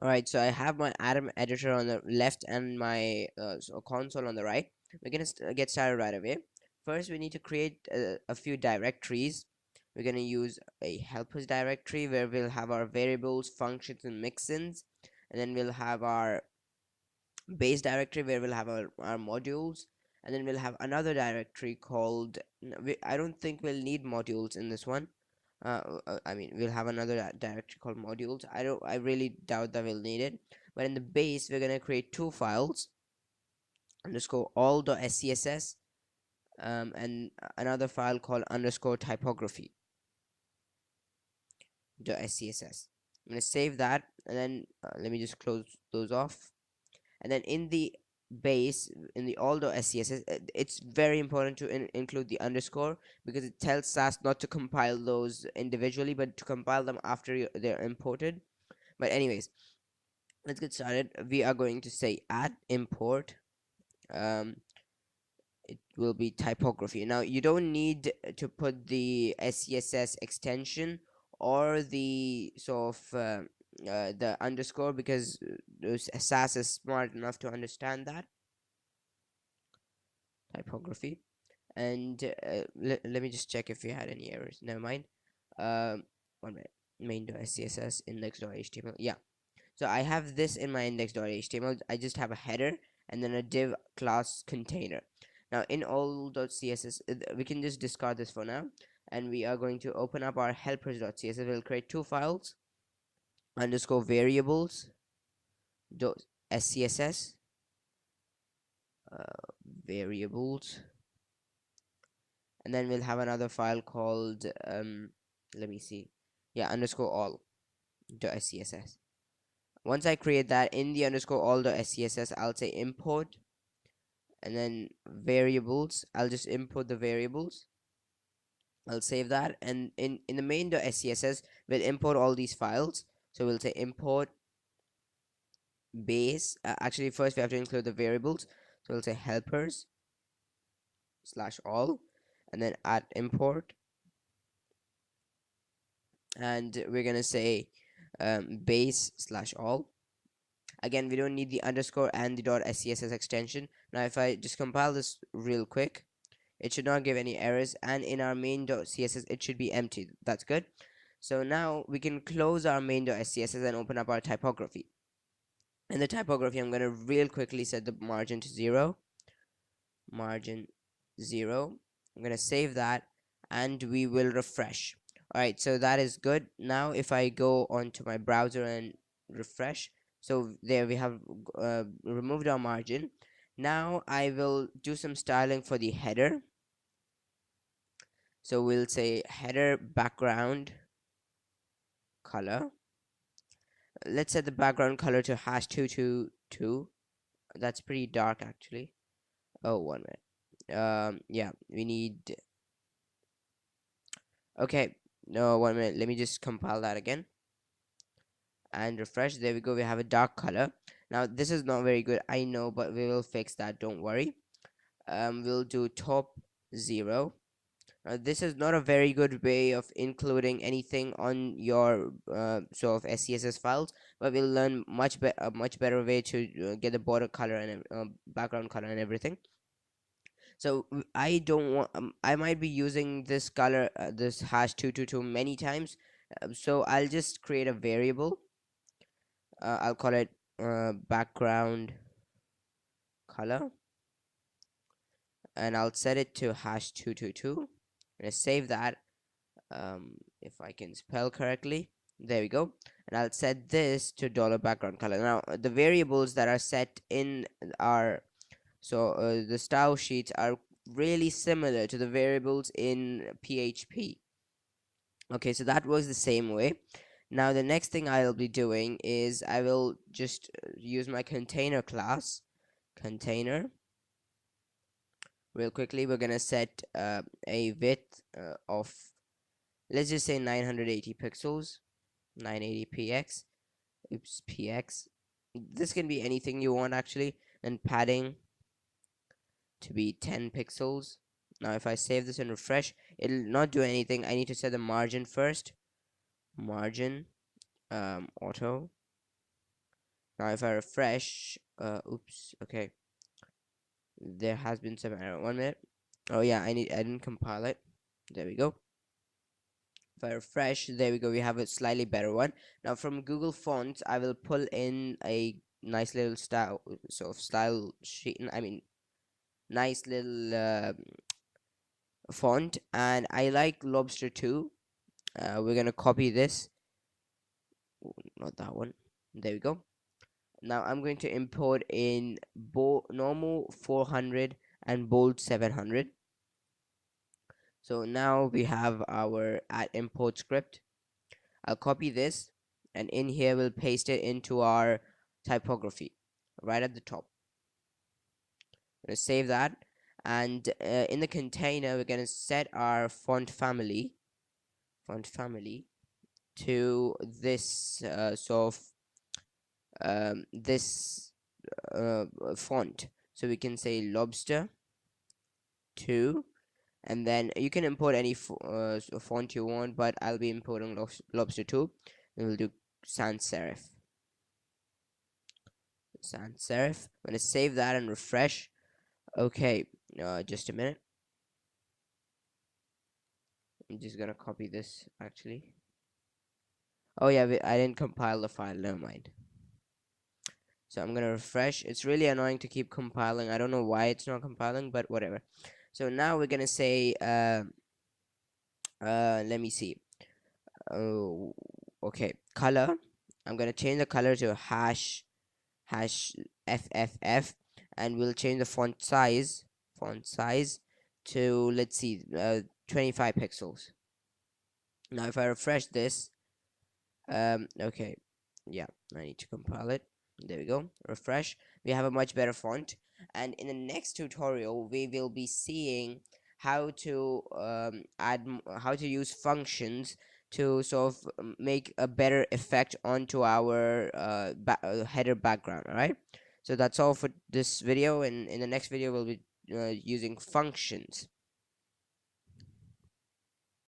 All right, so I have my Atom editor on the left and my console on the right. We're gonna get started right away. First, we need to create a few directories. We're gonna use a helpers directory where we'll have our variables, functions, and mixins, and then we'll have our base directory where we'll have our modules, and then we'll have another directory called I don't think we'll need modules in this one. I mean, we'll have another directory called modules. I really doubt that we'll need it, but in the base we're gonna create two files, underscore all.scss, and another file called underscore typography .scss. I'm gonna save that, and then let me just close those off. And then in the base, in the all.scss, it's very important to include the underscore, because it tells Sass not to compile those individually but to compile them after they're imported. But anyways, let's get started. We are going to say add import, um it will be typography. Now you don't need to put the scss extension or the the underscore, because Sass is smart enough to understand that typography. And let me just check if we had any errors. Never mind. One minute. Main.scss index.html. Yeah. So I have this in my index.html. I just have a header and then a div class container. Now in all.css, we can just discard this for now, and we are going to open up our helpers.css. We'll create two files, underscore variables dot scss, variables, and then we'll have another file called let me see, yeah, underscore all dot scss. Once I create that, in the underscore all dot scss, I'll say import, and then variables, I'll just import the variables. I'll save that, and in the main.scss we'll import all these files. So we'll say import base, actually first we have to include the variables, so we'll say helpers slash all, and then add import, and we're gonna say base slash all. Again, we don't need the underscore and the .scss extension. Now if I just compile this real quick, it should not give any errors, and in our main.css it should be empty. That's good. So now we can close our main.scss and open up our typography. In the typography, I'm going to real quickly set the margin to 0. Margin 0. I'm going to save that, and we will refresh. Alright, so that is good. Now if I go onto my browser and refresh, so there we have removed our margin. Now I will do some styling for the header. So we'll say header background color. Let's set the background color to #222. That's pretty dark actually. Oh, 1 minute. Yeah, we need. Okay, no, 1 minute. Let me just compile that again and refresh. There we go. We have a dark color. Now this is not very good, I know, but we will fix that. Don't worry. We'll do top 0. This is not a very good way of including anything on your sort of SCSS files, but we'll learn a much better way to get the border color and background color and everything. So I don't want. I might be using this color, this #222 many times. So I'll just create a variable. I'll call it background color, and I'll set it to #222. I'm gonna save that. If I can spell correctly, there we go. And I'll set this to $background color. Now the variables that are set in our the style sheets are really similar to the variables in PHP. Okay, so that works the same way. Now the next thing I'll be doing is I will just use my container class. Container, real quickly, we're gonna set a width of, let's just say 980 pixels, 980 px. Oops, px. This can be anything you want actually. And padding to be 10 pixels. Now if I save this and refresh, it'll not do anything. I need to set the margin first. Margin auto Now if I refresh, oops, okay, there has been some error. 1 minute. Oh yeah, I didn't compile it. There we go. If I refresh, there we go, we have a slightly better one. Now from Google Fonts, I will pull in a nice little style, sort of style sheet, I mean nice little font, and I like Lobster 2. We're gonna copy this. Ooh, not that one. There we go. Now I'm going to import in normal 400 and bold 700. So now we have our at import script. I'll copy this, and in here we'll paste it into our typography right at the top. I'm gonna save that, and in the container we're gonna set our font family to this sort of this font. So we can say Lobster 2, and then you can import any font you want, but I'll be importing Lobster 2, and we'll do sans serif. I'm gonna save that and refresh. Okay, just a minute. I'm just gonna copy this actually. Oh yeah, I didn't compile the file, never mind. So I'm gonna refresh. It's really annoying to keep compiling. I don't know why it's not compiling, but whatever. So now we're gonna say let me see. Oh, okay, color. I'm gonna change the color to hash FFF, and we'll change the font size to, let's see, 25 pixels. Now if I refresh this, okay, yeah, I need to compile it. There we go, refresh. We have a much better font, and in the next tutorial we will be seeing how to how to use functions to sort of make a better effect onto our header background. All right, so that's all for this video, and in the next video we'll be using functions.